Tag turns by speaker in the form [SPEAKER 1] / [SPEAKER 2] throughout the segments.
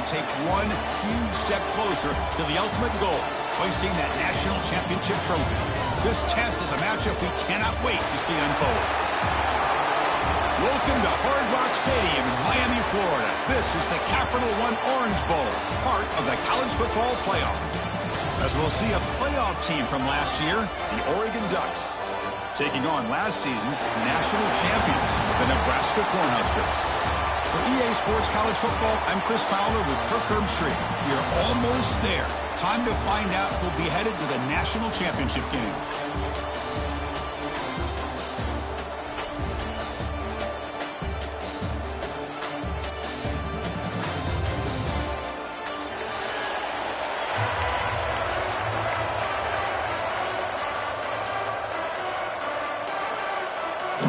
[SPEAKER 1] take one huge step closer to the ultimate goal, hoisting that national championship trophy. This test is a matchup we cannot wait to see unfold. Welcome to Hard Rock Stadium in Miami, Florida. This is the Capital One Orange Bowl, part of the college football playoff. As we'll see a playoff team from last year, the Oregon Ducks, taking on last season's national champions, the Nebraska Cornhuskers. For EA Sports College Football, I'm Chris Fowler with Kirk Herbstreit. We are almost there. Time to find out who'll be headed to the national championship game.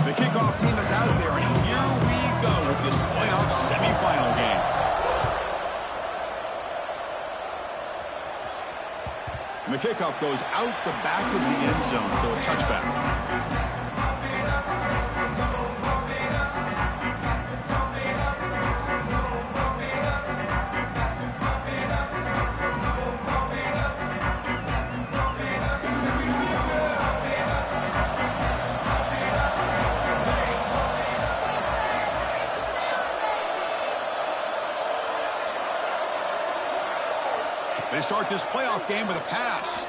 [SPEAKER 1] The kickoff team is out there, and here we go with this playoff semifinal game. And the kickoff goes out the back of the end zone, so a touchback. They start this playoff game with a pass.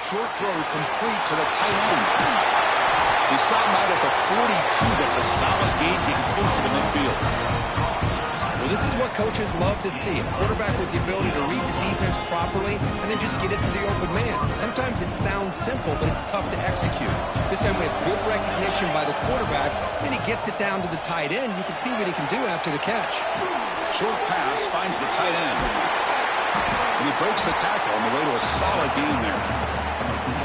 [SPEAKER 1] Short throw complete to the tight end. They stop him out at the 42. That's a solid gain getting closer to midfield.
[SPEAKER 2] Well, this is what coaches love to see. A quarterback with the ability to read the defense properly and then just get it to the open man. Sometimes it sounds simple, but it's tough to execute. This time we have good recognition by the quarterback. Then he gets it down to the tight end. You can see what he can do after the catch.
[SPEAKER 1] Short pass finds the tight end. And he breaks the tackle on the way to a solid gain there.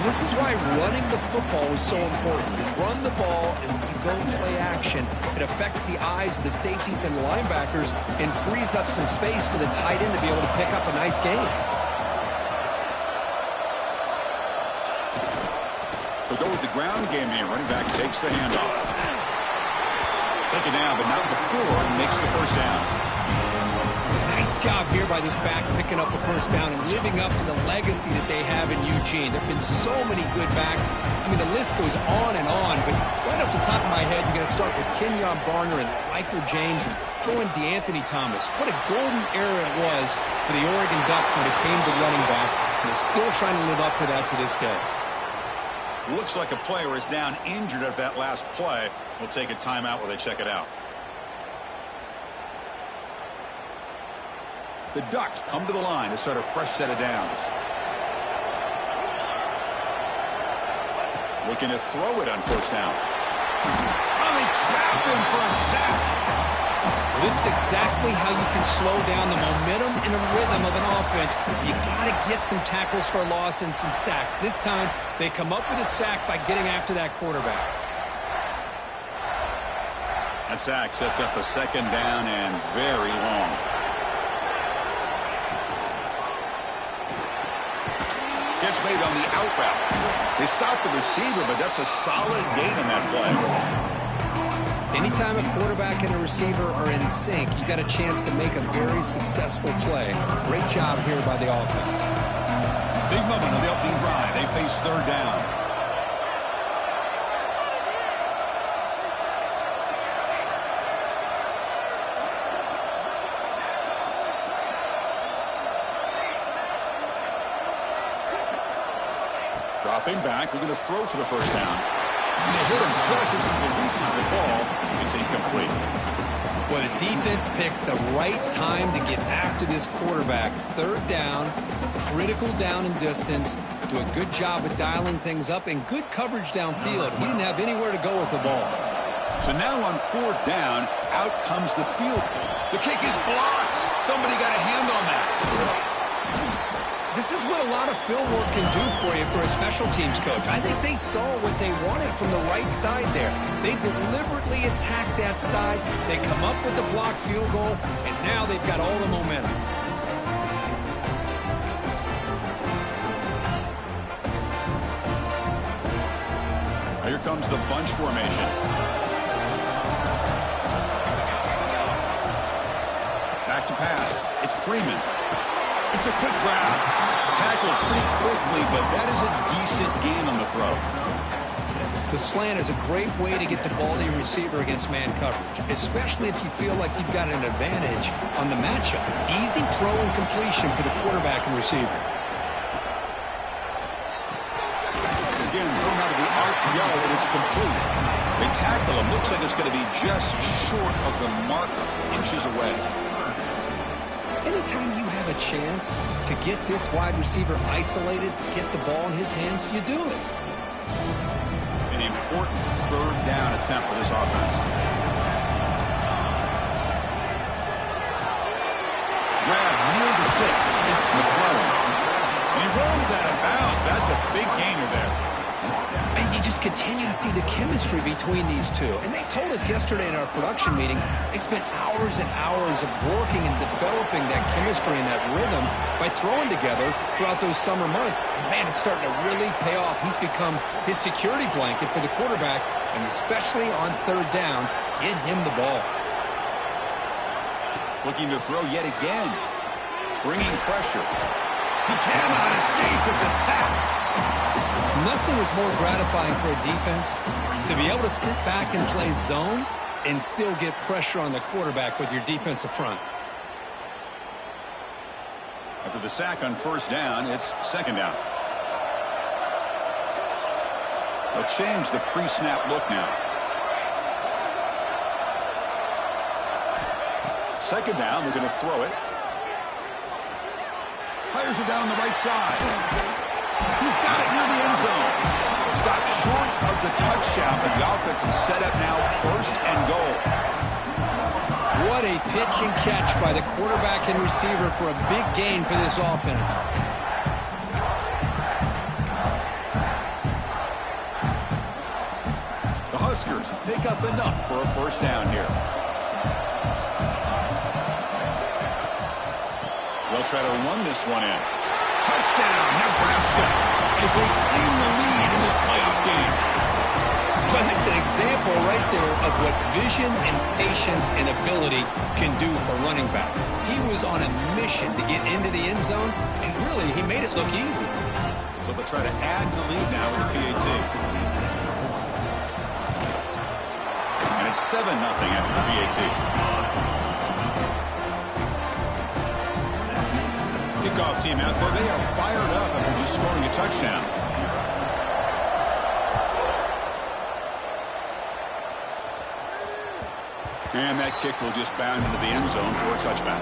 [SPEAKER 2] This is why running the football is so important. You run the ball and you go play action. It affects the eyes of the safeties and the linebackers and frees up some space for the tight end to be able to pick up a nice gain.
[SPEAKER 1] They'll go with the ground game here. Running back takes the handoff. Taken down, but not before he makes the first down.
[SPEAKER 2] Nice job here by this back picking up a first down and living up to the legacy that they have in Eugene. There have been so many good backs. I mean, the list goes on and on, but right off the top of my head, you're going to start with Kenyon Barner and Michael James and throw in DeAnthony Thomas. What a golden era it was for the Oregon Ducks when it came to running backs, and they're still trying to live up to that to this day.
[SPEAKER 1] Looks like a player is down injured at that last play. We'll take a timeout while they check it out. The Ducks come to the line to start a fresh set of downs. Looking to throw it on first down. Oh, they trapped him for a sack.
[SPEAKER 2] Well, this is exactly how you can slow down the momentum and the rhythm of an offense. You got to get some tackles for a loss and some sacks. This time, they come up with a sack by getting after that quarterback.
[SPEAKER 1] That sack sets up a second down and very long. Catch made on the out route. They stopped the receiver, but that's a solid gain on that play.
[SPEAKER 2] Anytime a quarterback and a receiver are in sync, you got a chance to make a very successful play. Great job here by the offense.
[SPEAKER 1] Big moment on the opening drive. They face third down. Dropping back, we're going to throw for the first down. And they hit him just as he releases the ball. It's incomplete.
[SPEAKER 2] Well, the defense picks the right time to get after this quarterback. Third down, critical down and distance. Do a good job of dialing things up and good coverage downfield. He didn't have anywhere to go with the ball.
[SPEAKER 1] So now on fourth down, out comes the field. The kick is blocked. Somebody got a hand on that.
[SPEAKER 2] This is what a lot of film work can do for you for a special teams coach. I think they saw what they wanted from the right side there. They deliberately attacked that side. They come up with the blocked field goal, and now they've got all the momentum.
[SPEAKER 1] Here comes the bunch formation. Back to pass. It's Freeman. It's a quick grab. Tackled pretty quickly, but that is a decent gain on the throw.
[SPEAKER 2] The slant is a great way to get the ball to your receiver against man coverage, especially if you feel like you've got an advantage on the matchup. Easy throw and completion for the quarterback and receiver.
[SPEAKER 1] Again, thrown out of the RPO, and it's complete. They tackle him. Looks like it's going to be just short of the marker, inches away.
[SPEAKER 2] Anytime you have a chance to get this wide receiver isolated, get the ball in his hands, you do it.
[SPEAKER 1] An important third down attempt for this offense. Grab near the sticks. It's McClellan. And he runs out of bounds. That's a big gainer there.
[SPEAKER 2] And you just continue to see the chemistry between these two. And they told us yesterday in our production meeting, they spent hours and hours of working and developing that chemistry and that rhythm by throwing together throughout those summer months. And, man, it's starting to really pay off. He's become his security blanket for the quarterback, and especially on third down, get him the ball.
[SPEAKER 1] Looking to throw yet again. Bringing pressure. He cannot escape. It's a sack.
[SPEAKER 2] Nothing is more gratifying for a defense to be able to sit back and play zone and still get pressure on the quarterback with your defensive front.
[SPEAKER 1] After the sack on first down, it's second down. They'll change the pre-snap look now. Second down, they're going to throw it. Fires it down the right side. He's got it near the end zone. Stopped short of the touchdown, but the offense is set up now first and goal.
[SPEAKER 2] What a pitch and catch by the quarterback and receiver for a big gain for this offense.
[SPEAKER 1] The Huskers pick up enough for a first down here. They'll try to run this one in. Touchdown, Nebraska, as they claim the lead in this playoff game.
[SPEAKER 2] Well, that's an example right there of what vision and patience and ability can do for running back. He was on a mission to get into the end zone, and really, he made it look easy.
[SPEAKER 1] So they'll try to add to the lead now with the PAT. And it's 7-0 after the PAT. Kickoff team out there. They are fired up after just scoring a touchdown. And that kick will just bound into the end zone for a touchback.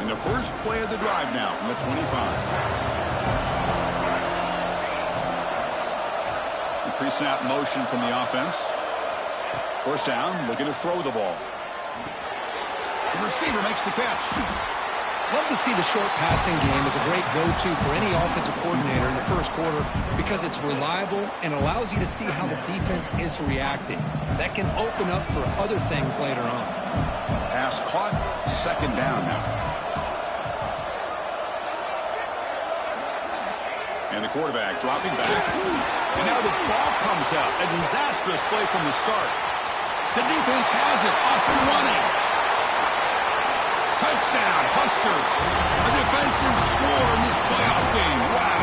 [SPEAKER 1] And the first play of the drive now from the 25. The pre-snap motion from the offense. First down, looking to throw the ball. The receiver makes the catch.
[SPEAKER 2] Love to see the short passing game as a great go-to for any offensive coordinator in the first quarter because it's reliable and allows you to see how the defense is reacting. That can open up for other things later on.
[SPEAKER 1] Pass caught, second down now. And the quarterback dropping back. And now the ball comes out. A disastrous play from the start. The defense has it, off and running. Touchdown, Huskers. A defensive score in this playoff game. Wow.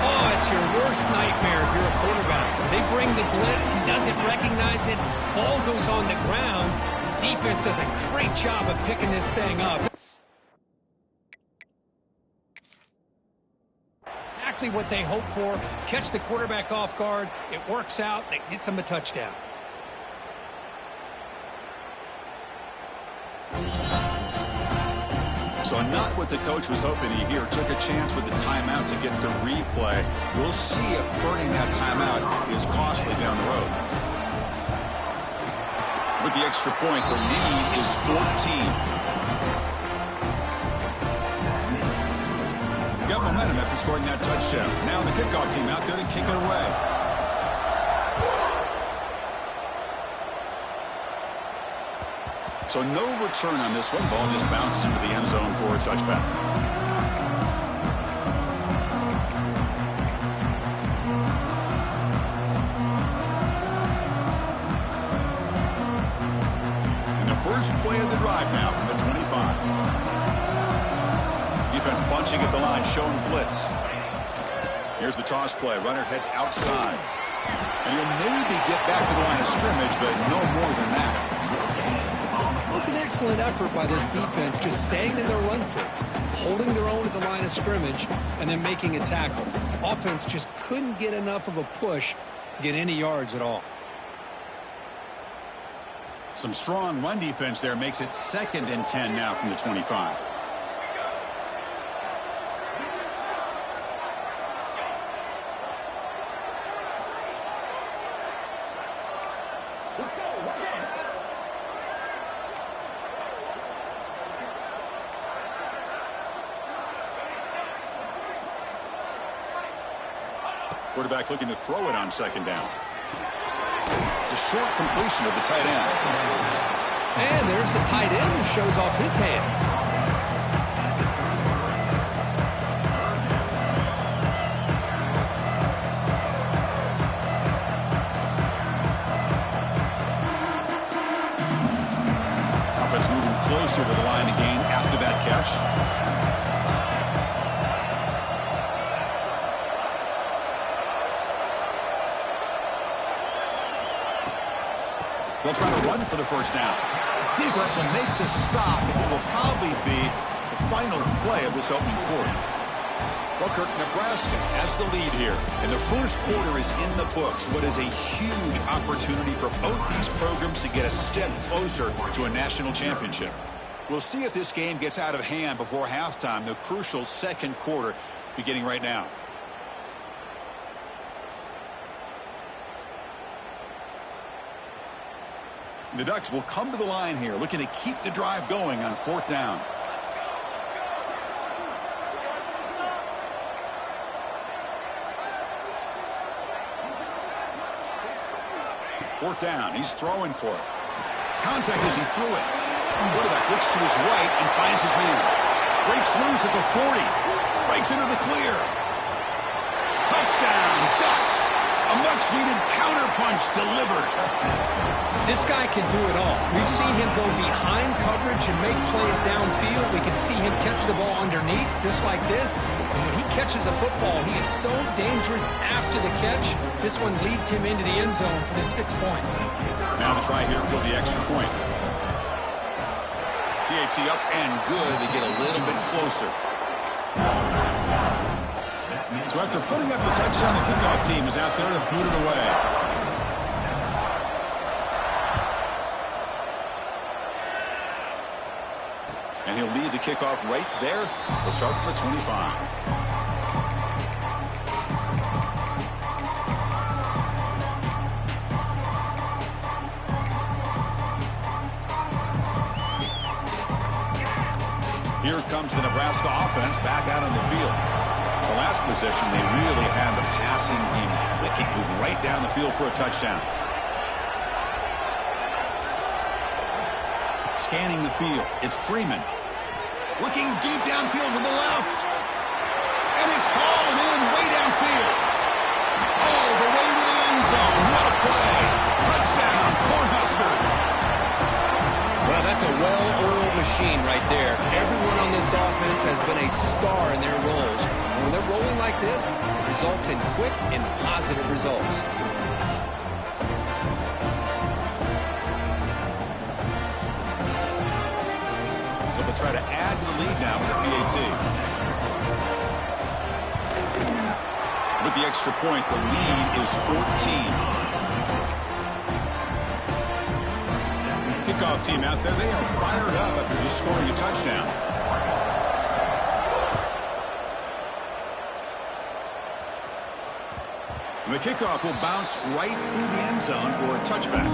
[SPEAKER 2] Oh, it's your worst nightmare if you're a quarterback. They bring the blitz. He doesn't recognize it. Ball goes on the ground. Defense does a great job of picking this thing up. Exactly what they hope for. Catch the quarterback off guard. It works out. It gets them a touchdown.
[SPEAKER 1] So not what the coach was hoping to hear. Took a chance with the timeout to get the replay. We'll see if burning that timeout is costly down the road. With the extra point, the lead is 14. We got momentum after scoring that touchdown. Now the kickoff team out there to kick it away. So no return on this one. Ball just bounces into the end zone for a touchback. first play of the drive now from the 25. Defense bunching at the line, showing blitz. Here's the toss play. Runner heads outside. And he'll maybe get back to the line of scrimmage, but no more than that.
[SPEAKER 2] It was an excellent effort by this defense, just staying in their run fits, holding their own at the line of scrimmage, and then making a tackle. Offense just couldn't get enough of a push to get any yards at all.
[SPEAKER 1] Some strong run defense there makes it 2nd and 10 now from the 25. Quarterback looking to throw it on 2nd down. A short completion of the tight end.
[SPEAKER 2] And there's the tight end who shows off his hands.
[SPEAKER 1] Offense moving closer to the line of gain after that catch. They'll try to run for the first down. Defense will make the stop, and it will probably be the final play of this opening quarter. Booker, Nebraska has the lead here, and the first quarter is in the books. What is a huge opportunity for both these programs to get a step closer to a national championship. We'll see if this game gets out of hand before halftime, the crucial 2nd quarter beginning right now. The Ducks will come to the line here, looking to keep the drive going on 4th down. Fourth down, he's throwing for it. Contact as he threw it. Quarterback looks to his right and finds his man. Breaks loose at the 40. Breaks into the clear. Touchdown, Ducks! A much-needed counterpunch delivered.
[SPEAKER 2] This guy can do it all. We've seen him go behind coverage and make plays downfield. We can see him catch the ball underneath, just like this. And when he catches a football, he is so dangerous after the catch. This one leads him into the end zone for the 6 points.
[SPEAKER 1] Now the try here for the extra point. PAT up and good. They get a little bit closer. So after putting up the touchdown, the kickoff team is out there to boot it away. And he'll lead the kickoff right there. We'll start from the 25. Here comes the Nebraska offense back out on the field. The last possession, they really had the passing game clicking, move right down the field for a touchdown. Scanning the field, it's Freeman. Looking deep downfield with the left. And it's hauled in way downfield. All the way to the end zone. What a play. Touchdown, Cornhuskers.
[SPEAKER 2] Well, that's a well-oiled machine right there. Everyone on this offense has been a star in their roles. And when they're rolling like this, it results in quick and positive results.
[SPEAKER 1] They'll try to add to the lead now with the PAT. With the extra point, the lead is 14. Kickoff team out there, they are fired up after just scoring a touchdown. And the kickoff will bounce right through the end zone for a touchback.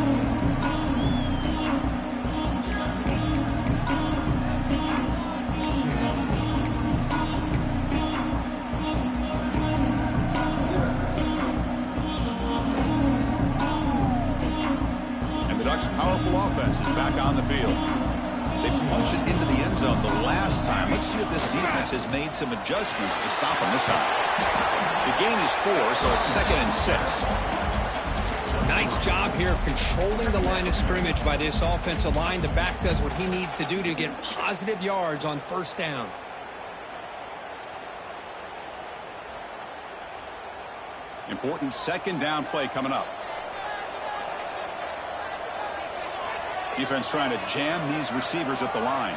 [SPEAKER 1] Powerful offense is back on the field. They punched it into the end zone the last time. Let's see if this defense has made some adjustments to stop them this time. The gain is 4, so it's 2nd and 6.
[SPEAKER 2] Nice Nice job here of controlling the line of scrimmage by this offensive line. The back does what he needs to do to get positive yards on first down.
[SPEAKER 1] Important second down play coming up. Defense trying to jam these receivers at the line.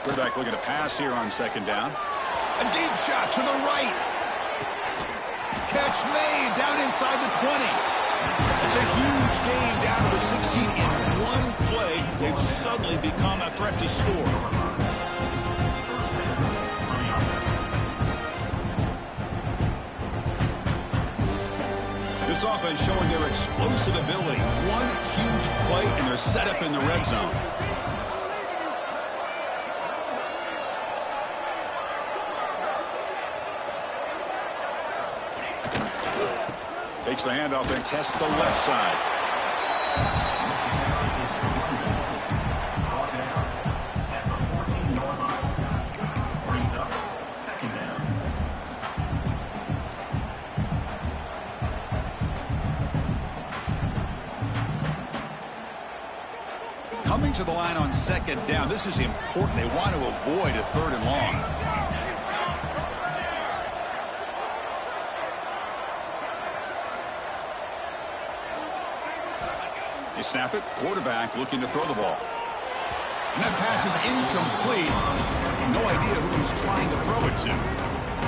[SPEAKER 1] Quarterback looking to pass here on second down. A deep shot to the right. Catch made down inside the 20. It's a huge gain down to the 16 in one play. They've suddenly become a threat to score. This offense showing their explosive ability. One huge play and they're set up in the red zone. Takes the handoff and tests the left side. Coming to the line on second down. This is important. They want to avoid a third and long. They snap it. Quarterback looking to throw the ball. And that pass is incomplete. No idea who he's trying to throw it to.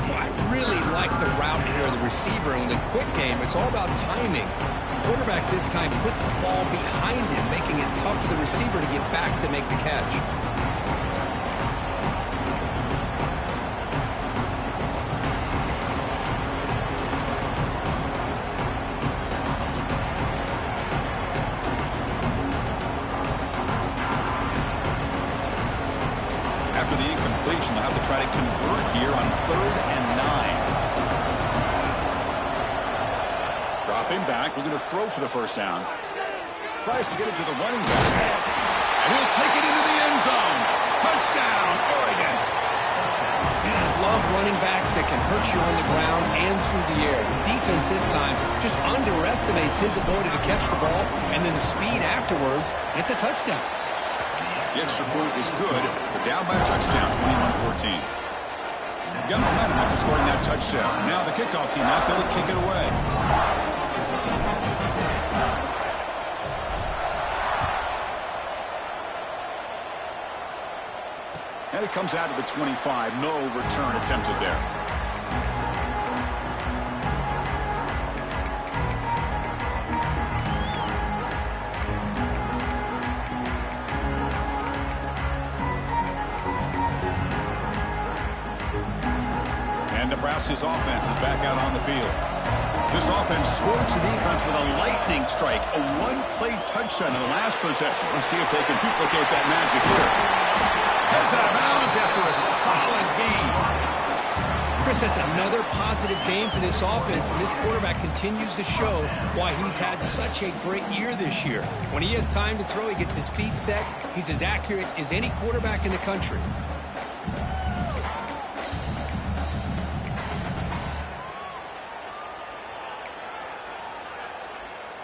[SPEAKER 2] Well, I really like the route here of the receiver. In the quick game, it's all about timing. The quarterback this time puts the ball behind him, making it tough for the receiver to get back to make the catch.
[SPEAKER 1] After the incompletion, they'll have to try to convert here on 3rd and 9. Dropping back, looking to throw for the first down. Tries to get it to the running back. And he'll take it into the end zone. Touchdown, Oregon.
[SPEAKER 2] And I love running backs that can hurt you on the ground and through the air. The defense this time just underestimates his ability to catch the ball, and then the speed afterwards, it's a touchdown.
[SPEAKER 1] The extra point is good. They're down by a touchdown, 21-14. Got momentum after scoring that touchdown. Now the kickoff team out there to kick it away. And it comes out to the 25. No return attempted there. Nebraska's offense is back out on the field. This offense scores the defense with a lightning strike, a one-play touchdown in the last possession. Let's see if they can duplicate that magic here. Heads out of bounds after a solid game.
[SPEAKER 2] Chris, that's another positive game for this offense, and this quarterback continues to show why he's had such a great year this year. When he has time to throw, he gets his feet set. He's as accurate as any quarterback in the country.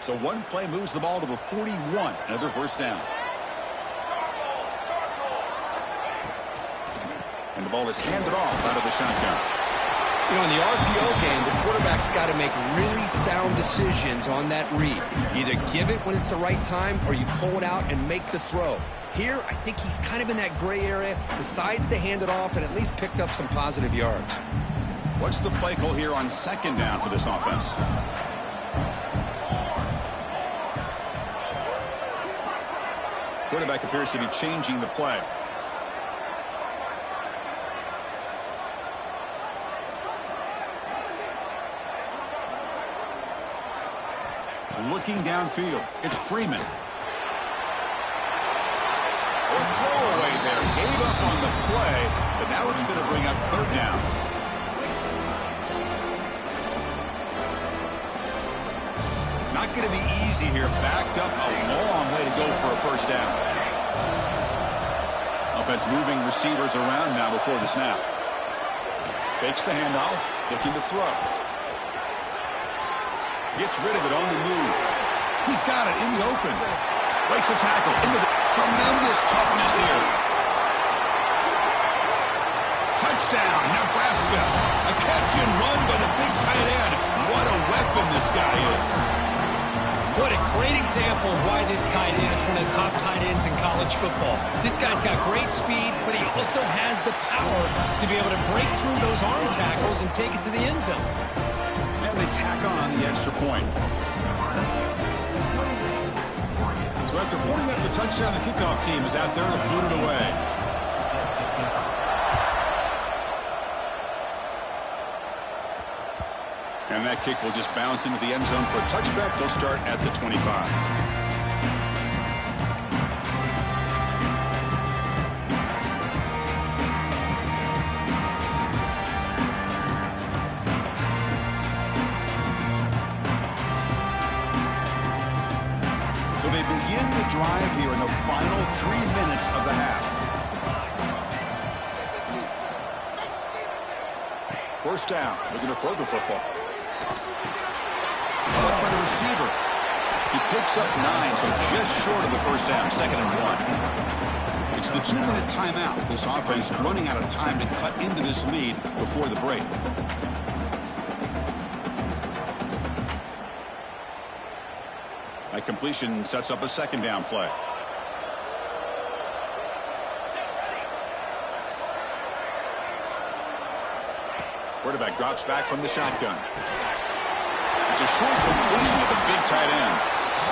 [SPEAKER 1] So one play moves the ball to the 41. Another first down. And the ball is handed off out of the shotgun.
[SPEAKER 2] You know, in the RPO game, the quarterback's got to make really sound decisions on that read. Either give it when it's the right time or you pull it out and make the throw. Here, I think he's kind of in that gray area, decides to hand it off and at least picked up some positive yards.
[SPEAKER 1] What's the play call here on second down for this offense? Quarterback appears to be changing the play. Looking downfield, it's Freeman. A throwaway there, gave up on the play, but now it's going to bring up third down. Not going to be easy here. Backed up a long way to go for a first down. A Offense moving receivers around now before the snap. Fakes the handoff, looking to throw. Gets rid of it on the move. He's got it in the open. Breaks a tackle into the tremendous toughness here. Touchdown, Nebraska. A catch and run by the big tight end. What a weapon this guy is.
[SPEAKER 2] What a great example of why this tight end is one of the top tight ends in college football. This guy's got great speed, but he also has the power to be able to break through those arm tackles and take it to the end zone.
[SPEAKER 1] And they tack on the extra point. So after putting up the touchdown, the kickoff team is out there to boot it away. And that kick will just bounce into the end zone for a touchback. They'll start at the 25. So they begin the drive here in the final 3 minutes of the half. First down. They're going to throw the football. Caught by the receiver. He picks up 9, so just short of the first down, 2nd and 1. It's the 2-minute timeout. This offense running out of time to cut into this lead before the break. That completion sets up a 2nd down play. Quarterback drops back from the shotgun. It's a short completion of the big tight end.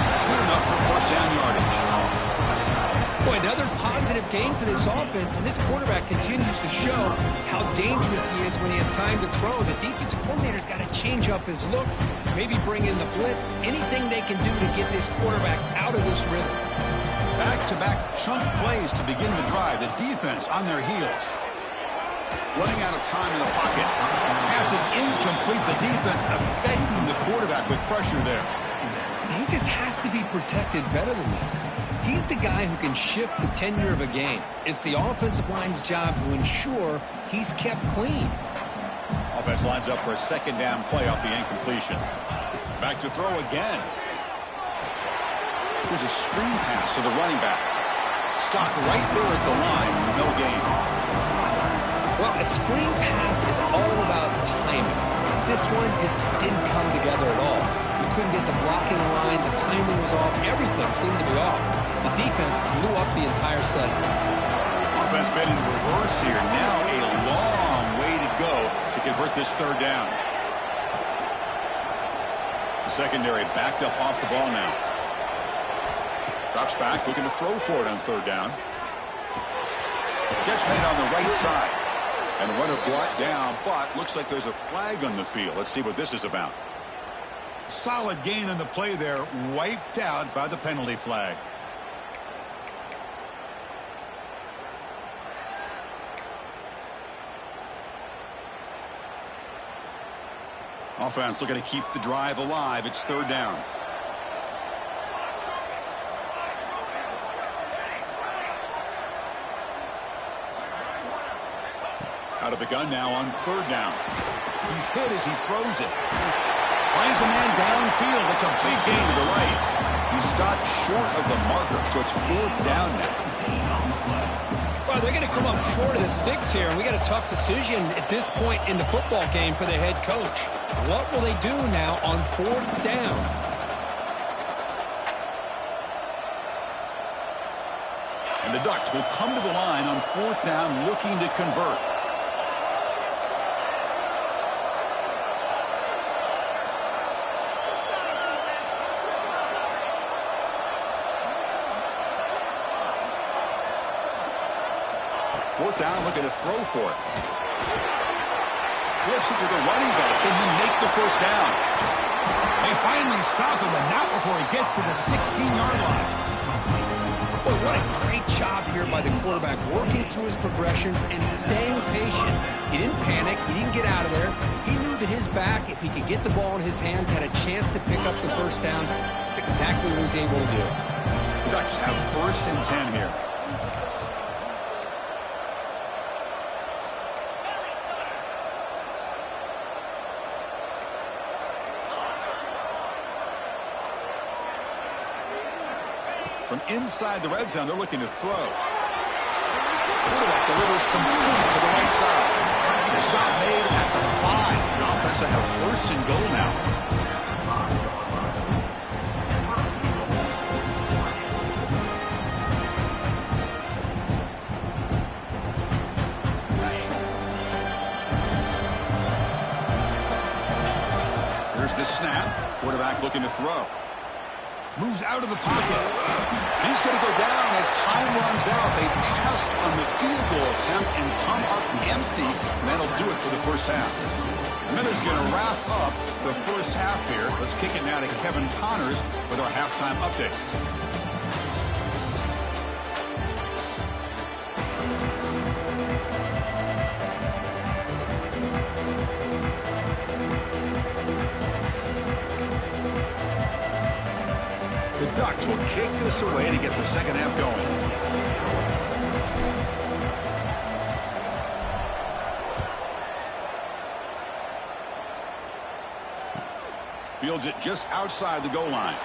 [SPEAKER 1] Good enough for first down yardage.
[SPEAKER 2] Boy, another positive game for this offense, and this quarterback continues to show how dangerous he is when he has time to throw. The defensive coordinator's got to change up his looks, maybe bring in the blitz, anything they can do to get this quarterback out of this rhythm.
[SPEAKER 1] Back-to-back chunk plays to begin the drive. The defense on their heels. Running out of time in the pocket. Pass is incomplete. The defense affecting the quarterback with pressure there.
[SPEAKER 2] He just has to be protected better than that. He's the guy who can shift the tenure of a game. It's the offensive line's job to ensure he's kept clean.
[SPEAKER 1] Offense lines up for a 2nd down play off the incompletion. Back to throw again. Here's a screen pass to the running back. Stopped right there at the line. No gain.
[SPEAKER 2] Well, a screen pass is all about timing. This one just didn't come together at all. You couldn't get the blocking line, the timing was off, everything seemed to be off. The defense blew up the entire set.
[SPEAKER 1] Offense been in reverse here. Now a long way to go to convert this 3rd down. The secondary backed up off the ball now. Drops back, looking to throw for it on 3rd down. Catch made on the right side. And the runner brought down, but looks like there's a flag on the field. Let's see what this is about. Solid gain on the play there, wiped out by the penalty flag. Offense looking to keep the drive alive. It's 3rd down. Out of the gun now on 3rd down. He's hit as he throws it. Finds a man downfield. That's a big gain to the right. He stopped short of the marker, so it's 4th down now.
[SPEAKER 2] Well, they're going to come up short of the sticks here, and we got a tough decision at this point in the football game for the head coach. What will they do now on 4th down?
[SPEAKER 1] And the Ducks will come to the line on 4th down looking to convert. Fourth down, looking to throw for it. Flips it to the running back. Can he make the first down? They finally stop him, but not before he gets to the 16-yard line.
[SPEAKER 2] Boy, what a great job here by the quarterback, working through his progressions and staying patient. He didn't panic. He didn't get out of there. He knew that his back, if he could get the ball in his hands, had a chance to pick up the first down. That's exactly what he was able to do.
[SPEAKER 1] Ducks have 1st and 10 here. From inside the red zone, they're looking to throw. Quarterback delivers complete to the right side. The stop made at the 5. The offense will have first and goal now. Here's the snap. Quarterback looking to throw. Moves out of the pocket. And he's going to go down as time runs out. They passed on the field goal attempt and come up empty. And that'll do it for the first half. Miller's going to wrap up the first half here. Let's kick it now to Kevin Connors with our halftime update. The Ducks will kick this away to get the second half going. Fields it just outside the goal line.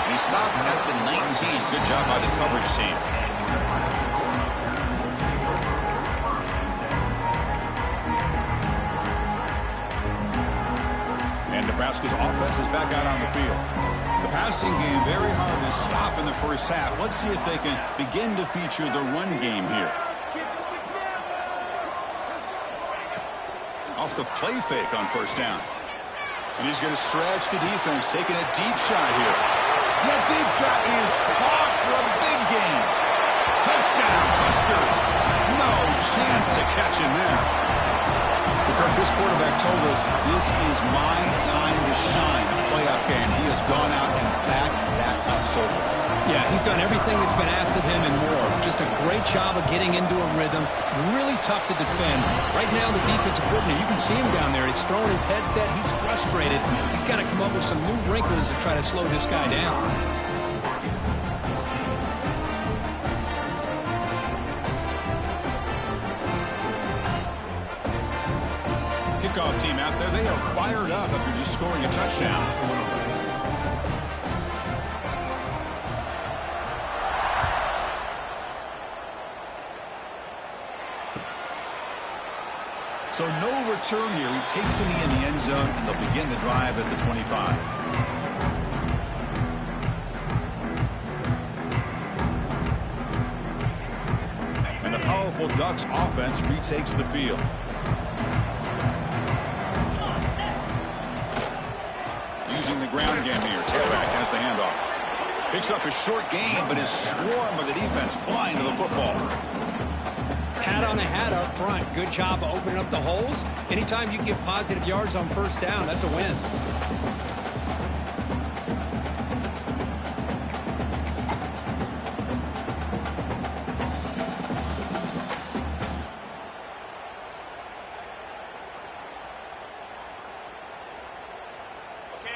[SPEAKER 1] And he stopped at the 19. Good job by the coverage team. And Nebraska's offense is back out on the field. The passing game very hard to stop in the first half. Let's see if they can begin to feature the run game here. Off the play fake on first down. And he's going to stretch the defense, taking a deep shot here. That deep shot is caught for a big gain. Touchdown, Huskers. No chance to catch him there. Kirk, this quarterback told us this is my time to shine. A playoff game. He has gone out and backed that up so far.
[SPEAKER 2] Yeah, he's done everything that's been asked of him and more. Just a great job of getting into a rhythm. Really tough to defend. Right now, the defensive coordinator, you can see him down there. He's throwing his headset. He's frustrated. He's got to come up with some new wrinkles to try to slow this guy down.
[SPEAKER 1] Kickoff team out there, they are fired up after just scoring a touchdown. So no return here. He takes a knee in the end zone, and they'll begin the drive at the 25. And the powerful Ducks offense retakes the field. Using the ground game here. Tailback has the handoff. Picks up a short gain, but his swarm of the defense flying to the football.
[SPEAKER 2] Hat on a hat up front. Good job of opening up the holes. Anytime you can get positive yards on first down, that's a win.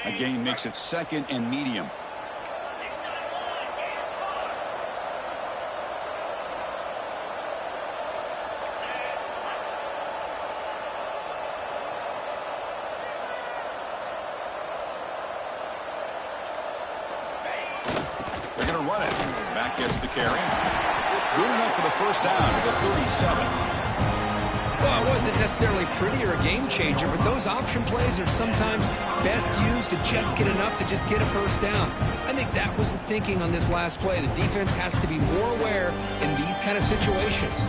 [SPEAKER 1] A gain makes it second and medium. They're going to run it. Back gets the carry. Good enough for the first down to the 37.
[SPEAKER 2] Well, it wasn't necessarily pretty or a game changer, but those option plays are sometimes best used to just get enough to just get a first down. I think that was the thinking on this last play. The defense has to be more aware in these kind of situations.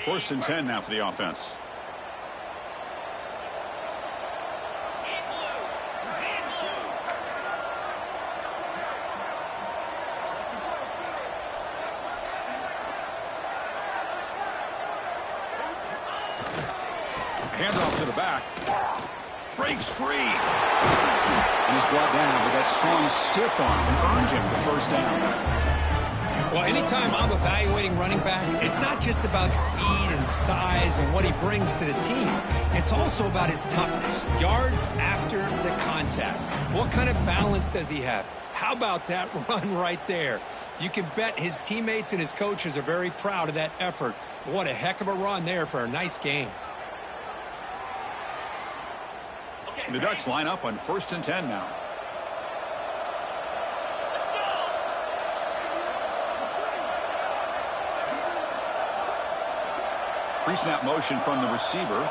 [SPEAKER 1] First and 10 now for the offense. Handoff to the back. Breaks free. And he's brought down with that strong stiff arm and earned him the first down.
[SPEAKER 2] Well, anytime I'm evaluating running backs, it's not just about speed and size and what he brings to the team. It's also about his toughness. Yards after the contact. What kind of balance does he have? How about that run right there? You can bet his teammates and his coaches are very proud of that effort. What a heck of a run there for a nice game.
[SPEAKER 1] And the Ducks line up on 1st and 10 now. Pre-snap motion from the receiver.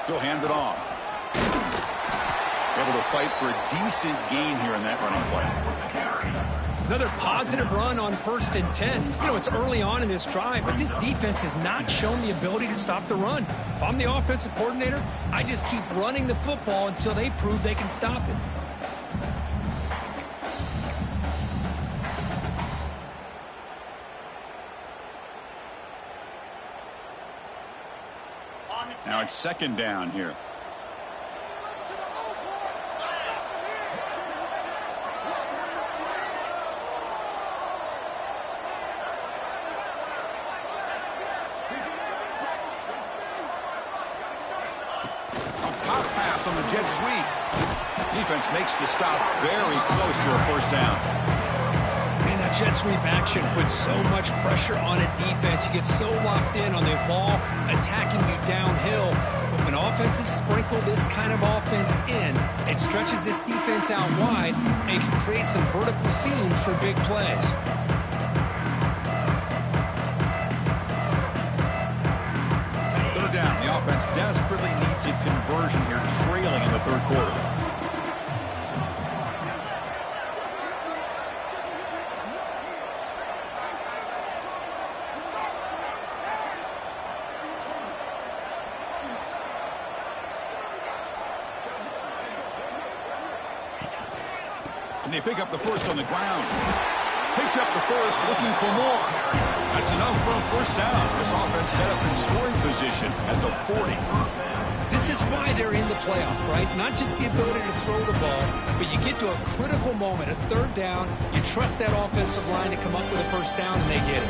[SPEAKER 1] He'll hand it off. Able to fight for a decent gain here in that running play.
[SPEAKER 2] Another positive run on 1st and 10. You know, it's early on in this drive, but this defense has not shown the ability to stop the run. If I'm the offensive coordinator, I just keep running the football until they prove they can stop it.
[SPEAKER 1] Now it's 2nd down here. On the jet sweep. Defense makes the stop very close to a 1st down.
[SPEAKER 2] Man, that jet sweep action puts so much pressure on a defense. You get so locked in on the ball attacking you downhill. But when offenses sprinkle this kind of offense in, it stretches this defense out wide and can create some vertical seams for big plays.
[SPEAKER 1] Down. The offense desperately needs a conversion here, trailing in the 3rd quarter. And they pick up the 1st on the ground. Picks up the 1st, looking for more. That's enough for a 1st down. This offense set up in scoring position at the 40.
[SPEAKER 2] This is why they're in the playoff, right? Not just the ability to throw the ball, but you get to a critical moment, a 3rd down. You trust that offensive line to come up with a 1st down, and they get it.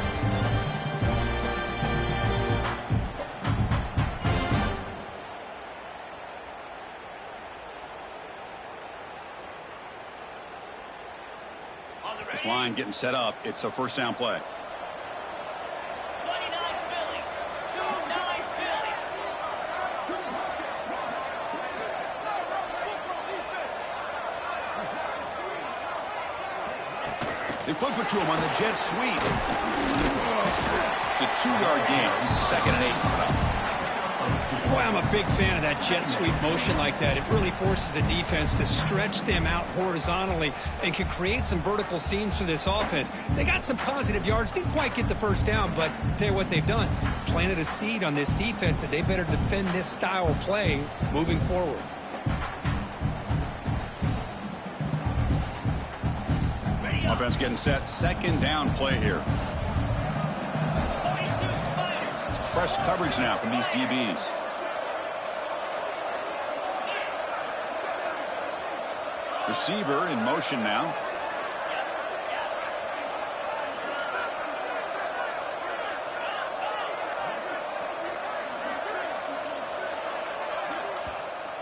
[SPEAKER 1] This line getting set up. It's a 1st down play. They flip it to him on the jet sweep. It's a 2-yard gain. 2nd and 8 coming up.
[SPEAKER 2] Boy, I'm a big fan of that jet sweep motion like that. It really forces a defense to stretch them out horizontally and can create some vertical seams for this offense. They got some positive yards. Didn't quite get the 1st down, but I'll tell you what they've done. Planted a seed on this defense that they better defend this style of play moving forward.
[SPEAKER 1] Offense getting set. 2nd down play here. It's press coverage now from these DBs. Receiver in motion now.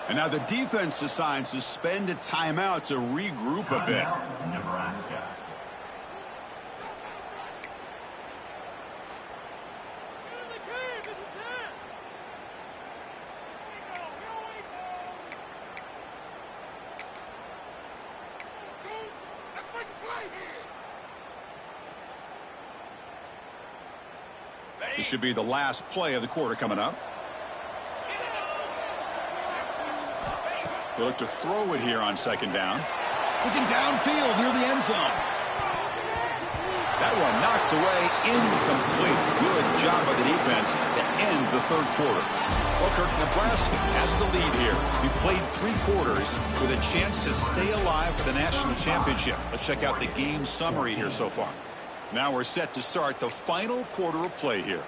[SPEAKER 1] And now the defense decides to spend a timeout to regroup a bit.
[SPEAKER 3] Nebraska.
[SPEAKER 1] This should be the last play of the quarter coming up. They look to throw it here on 2nd down. Looking downfield near the end zone. That one knocked away, incomplete. Good job by the defense to end the 3rd quarter. Well, Kirk, Nebraska has the lead here. We played 3 quarters with a chance to stay alive for the national championship. Let's check out the game summary here so far. Now we're set to start the final quarter of play here.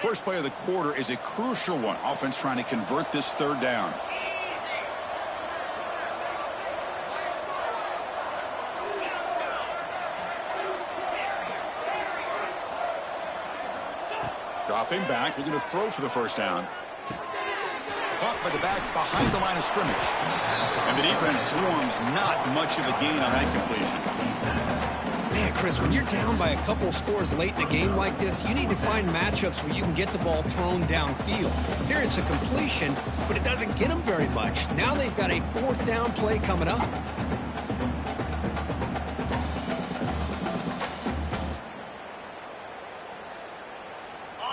[SPEAKER 1] First play of the quarter is a crucial one. Offense trying to convert this 3rd down. Dropping back, looking to throw for the first down. Caught by the back behind the line of scrimmage. And the defense swarms, not much of a gain on that completion.
[SPEAKER 2] Man, Chris, when you're down by a couple scores late in a game like this, you need to find matchups where you can get the ball thrown downfield. Here it's a completion, but it doesn't get them very much. Now they've got a fourth down play coming up.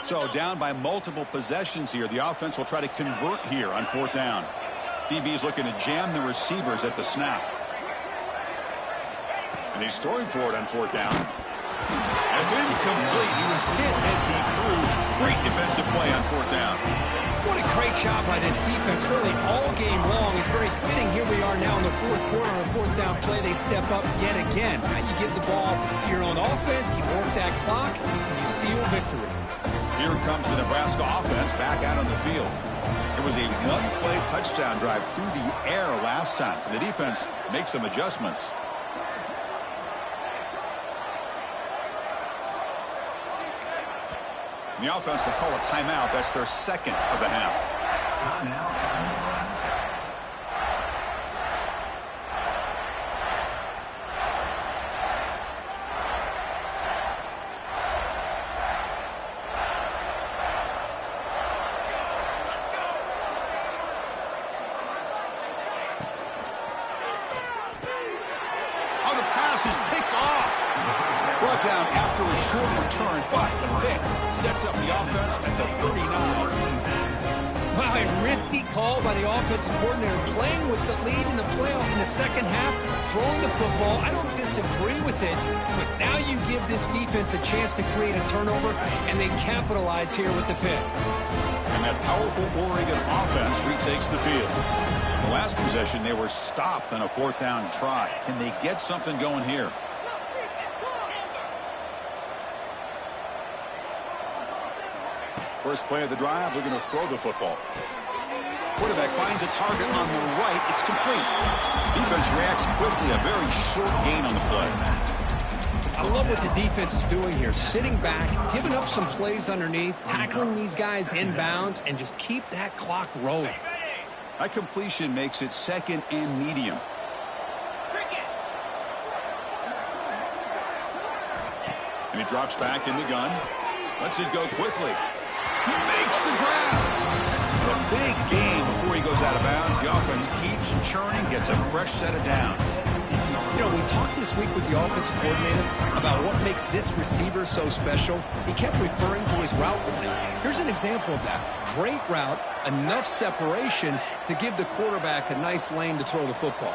[SPEAKER 1] So down by multiple possessions here. The offense will try to convert here on fourth down. DB's looking to jam the receivers at the snap. And he's throwing for it on fourth down. It's incomplete. He was hit as he threw. Great defensive play on fourth down.
[SPEAKER 2] What a great job by this defense, really all game long. It's very fitting. Here we are now in the fourth quarter. On a fourth down play, they step up yet again. Now you give the ball to your own offense, you work that clock, and you seal victory.
[SPEAKER 1] Here comes the Nebraska offense back out on the field. It was a one-play touchdown drive through the air last time. And the defense makes some adjustments. And the offense will call a timeout. That's their second of the half. Is picked off. Brought down after a short return, but the pick sets up the offense at the 39.
[SPEAKER 2] Wow, a risky call by the offensive coordinator, playing with the lead in the playoff in the second half, throwing the football. I don't disagree with it, but now you give this defense a chance to create a turnover, and they capitalize here with the pick.
[SPEAKER 1] And that powerful Oregon offense retakes the field. The last possession, they were stopped on a fourth down try. Can they get something going here? First play of the drive, looking to throw the football. Quarterback finds a target on the right. It's complete. Defense reacts quickly. A very short gain on the play.
[SPEAKER 2] I love what the defense is doing here. Sitting back, giving up some plays underneath, tackling these guys inbounds, and just keep that clock rolling.
[SPEAKER 1] That completion makes it second and medium. And he drops back in the gun. Lets it go quickly. He makes the grab. A big gain before he goes out of bounds. The offense keeps churning, gets a fresh set of downs.
[SPEAKER 2] You know, we talked this week with the offensive coordinator about what makes this receiver so special. He kept referring to his route running. Here's an example of that. Great route, enough separation to give the quarterback a nice lane to throw the football.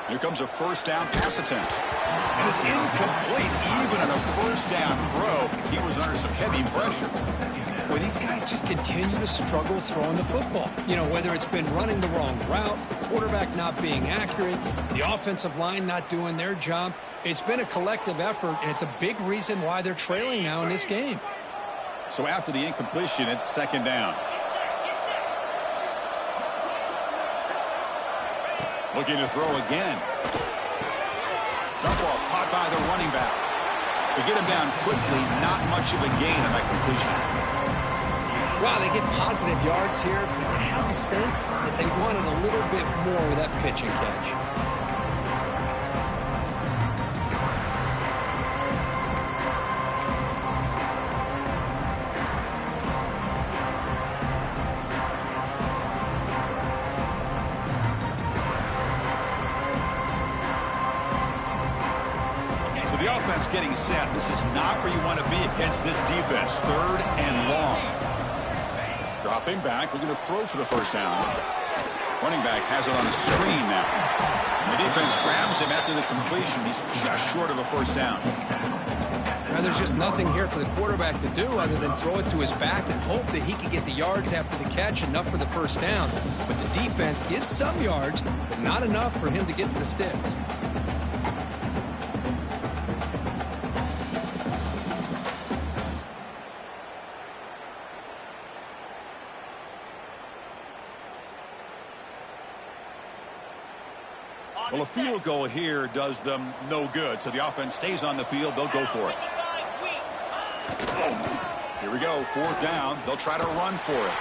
[SPEAKER 1] Here comes a first down pass attempt. And it's incomplete. Even on a first down throw, he was under some heavy pressure.
[SPEAKER 2] Boy, these guys just continue to struggle throwing the football. You know, whether it's been running the wrong route, the quarterback not being accurate, the offensive line not doing their job. It's been a collective effort, and it's a big reason why they're trailing now in this game.
[SPEAKER 1] So after the incompletion, it's second down. Looking to throw again. Dump off caught by the running back. To get him down quickly, not much of a gain on that completion.
[SPEAKER 2] Wow, they get positive yards here, but I have the sense that they wanted a little bit more with that pitch and catch.
[SPEAKER 1] The offense getting set. This is not where you want to be against this defense. Third and long. Dropping back, looking to throw for the first down. Running back has it on a screen now. And the defense grabs him after the completion. He's just short of a first down.
[SPEAKER 2] Now there's just nothing here for the quarterback to do other than throw it to his back and hope that he can get the yards after the catch, enough for the first down. But the defense gives some yards, but not enough for him to get to the sticks.
[SPEAKER 1] Well, Well, a field goal here does them no good, so the offense stays on the field. They'll go for it. Here we go, 4th down. They'll try to run for it.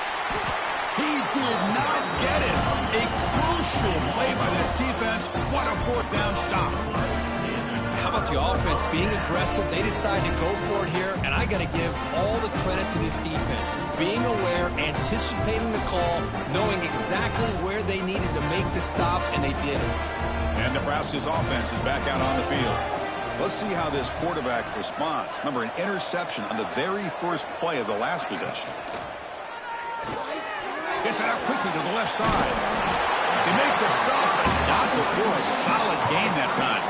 [SPEAKER 1] He did not get it. A crucial play by this defense. What a 4th down stop.
[SPEAKER 2] How about the offense being aggressive? They decide to go for it here, and I got to give all the credit to this defense. Being aware, anticipating the call, knowing exactly where they needed to make the stop, and they did it.
[SPEAKER 1] And Nebraska's offense is back out on the field. Let's see how this quarterback responds. Remember, an interception on the very first play of the last possession. Gets it out quickly to the left side. They make the stop, but not before a solid gain that time.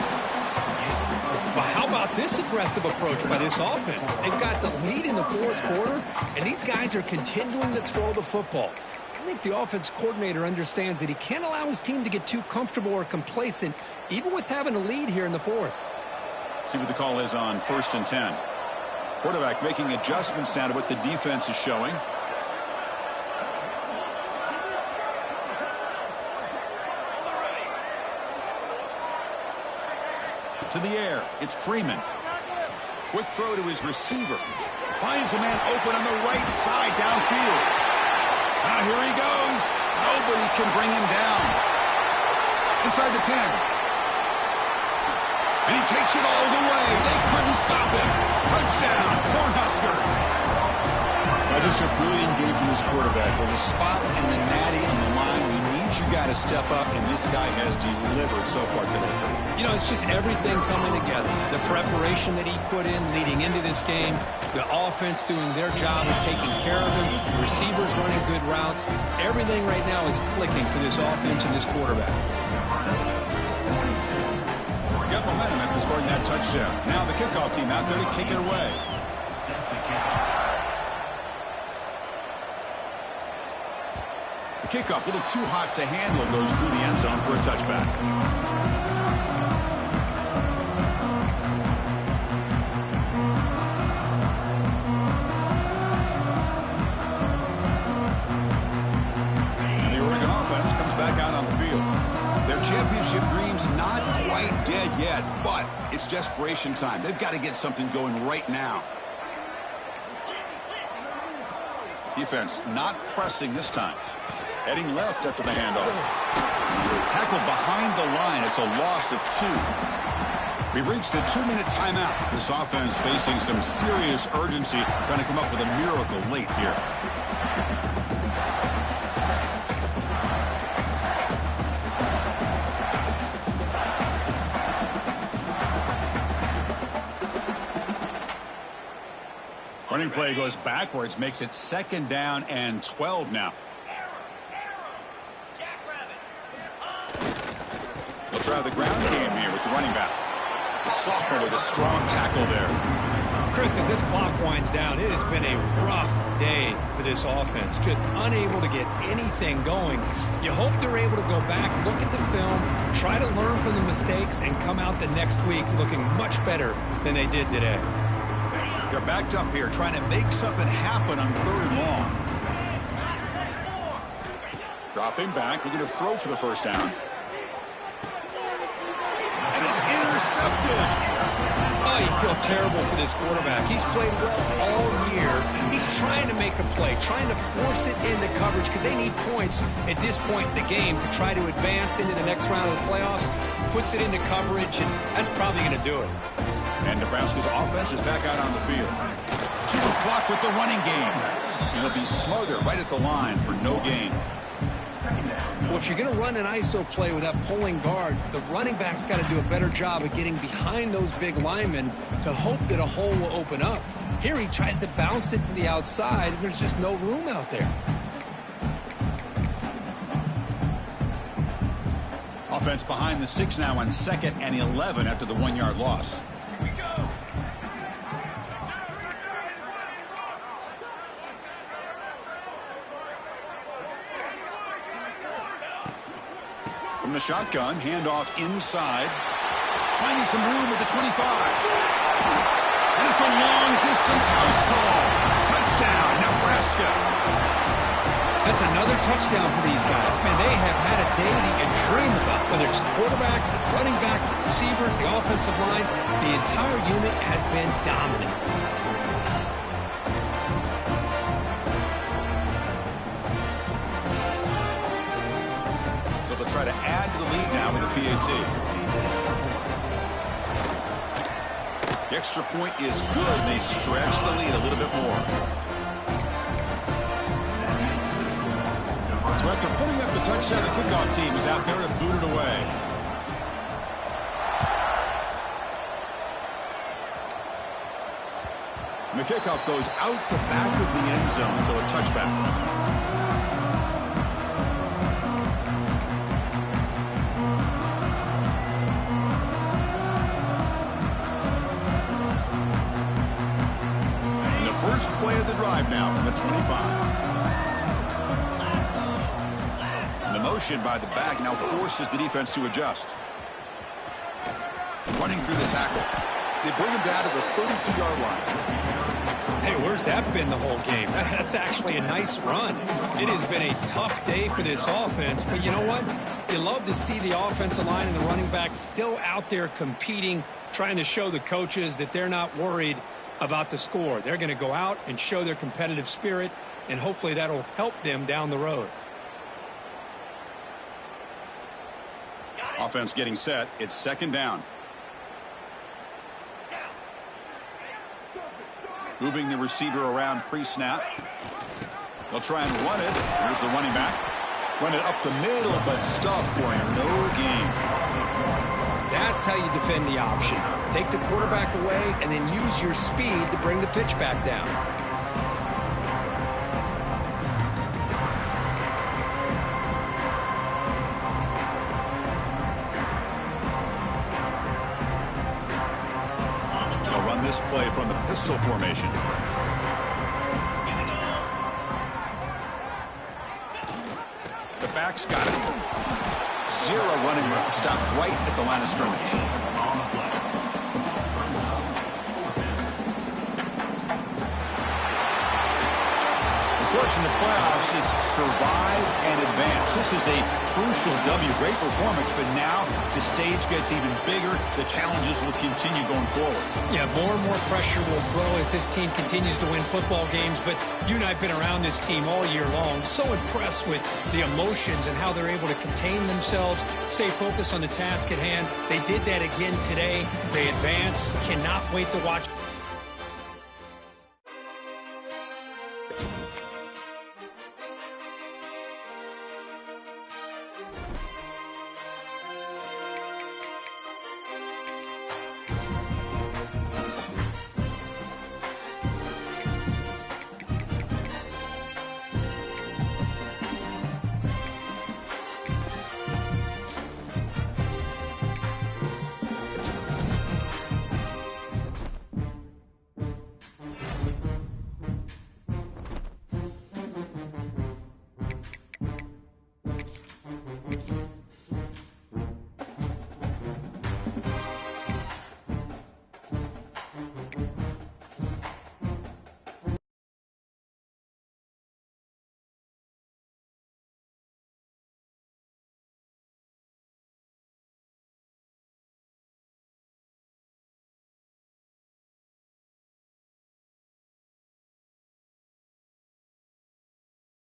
[SPEAKER 2] Well, how about this aggressive approach by this offense? They've got the lead in the 4th quarter, and these guys are continuing to throw the football. I think the offense coordinator understands that he can't allow his team to get too comfortable or complacent, even with having a lead here in the 4th.
[SPEAKER 1] See what the call is on 1st and 10. Quarterback making adjustments down to what the defense is showing. To the air, it's Freeman. Quick throw to his receiver. Finds a man open on the right side downfield. Now here he goes. Nobody can bring him down. Inside the 10. And he takes it all the way. They couldn't stop him. Touchdown, Cornhuskers. Just a brilliant game from this quarterback. With a spot and the natty on the line, we need you guy to step up, and this guy has delivered so far today.
[SPEAKER 2] You know, it's just everything coming together. The preparation that he put in leading into this game, the offense doing their job of taking care of him, receivers running good routes. Everything right now is clicking for this offense and this quarterback.
[SPEAKER 1] Got momentum after scoring that touchdown. Now the kickoff team out there to kick it away. The kickoff, a little too hot to handle, goes through the end zone for a touchback. And the Oregon offense comes back out on the field. Their championship dreams not quite dead yet, but it's desperation time. They've got to get something going right now. Defense not pressing this time. Heading left after the handoff. Tackled behind the line. It's a loss of 2. We've reached the 2-minute timeout. This offense facing some serious urgency, trying to come up with a miracle late here. Running play goes backwards, makes it 2nd down and 12 now. They'll try the ground game here with the running back. The sophomore with a strong tackle there.
[SPEAKER 2] Chris, as this clock winds down, it has been a rough day for this offense. Just unable to get anything going. You hope they're able to go back, look at the film, try to learn from the mistakes, and come out the next week looking much better than they did today.
[SPEAKER 1] They're backed up here, trying to make something happen on 3rd and long. Dropping back, looking to throw for the 1st down. And it's intercepted.
[SPEAKER 2] Oh, you feel terrible for this quarterback. He's played well all year. He's trying to make a play, trying to force it into coverage because they need points at this point in the game to try to advance into the next round of the playoffs. Puts it into coverage, and that's probably going to do it.
[SPEAKER 1] And Nebraska's offense is back out on the field. 2 o'clock with the running game. And it'll be Smother right at the line for no gain.
[SPEAKER 2] Well, if you're going to run an ISO play with that pulling guard, the running back's got to do a better job of getting behind those big linemen to hope that a hole will open up. Here he tries to bounce it to the outside, and there's just no room out there.
[SPEAKER 1] Offense behind the 6 now on 2nd and 11 after the 1-yard loss. From the shotgun, handoff inside. Finding some room at the 25. And it's a long-distance house call. Touchdown, Nebraska.
[SPEAKER 2] That's another touchdown for these guys. Man, they have had a day that you dream about, whether it's the quarterback, the running back, the receivers, the offensive line. The entire unit has been dominant.
[SPEAKER 1] So they'll try to add to the lead now with a PAT. The extra point is good. They stretch the lead a little bit more. So after putting up the touchdown, the kickoff team is out there to boot it away. And the kickoff goes out the back of the end zone, so a touchback. First play of the drive now from the 25. And the motion by the back now forces the defense to adjust. Running through the tackle. They bring him down to the 32-yard line.
[SPEAKER 2] Hey, where's that been the whole game? That's actually a nice run. It has been a tough day for this offense, but you know what? You love to see the offensive line and the running back still out there competing, trying to show the coaches that they're not worried about the score. They're going to go out and show their competitive spirit, and hopefully that'll help them down the road.
[SPEAKER 1] Offense getting set. It's second down. Moving the receiver around pre-snap. They'll try and run it. Here's the running back. Run it up the middle, but stuffed for him. No gain.
[SPEAKER 2] That's how you defend the option. Take the quarterback away and then use your speed to bring the pitch back down.
[SPEAKER 1] They'll run this play from the pistol formation. The back's got it. Zero running room. Stop right at the line of scrimmage. Of course, in the playoffs, it's survive and advance. This is a crucial W. Great performance, but now the stage gets even bigger. The challenges will continue going forward.
[SPEAKER 2] Yeah, more and more pressure will grow as this team continues to win football games, but you and I have been around this team all year long. So impressed with the emotions and how they're able to contain themselves, stay focused on the task at hand. They did that again today. They advance. Cannot wait to watch.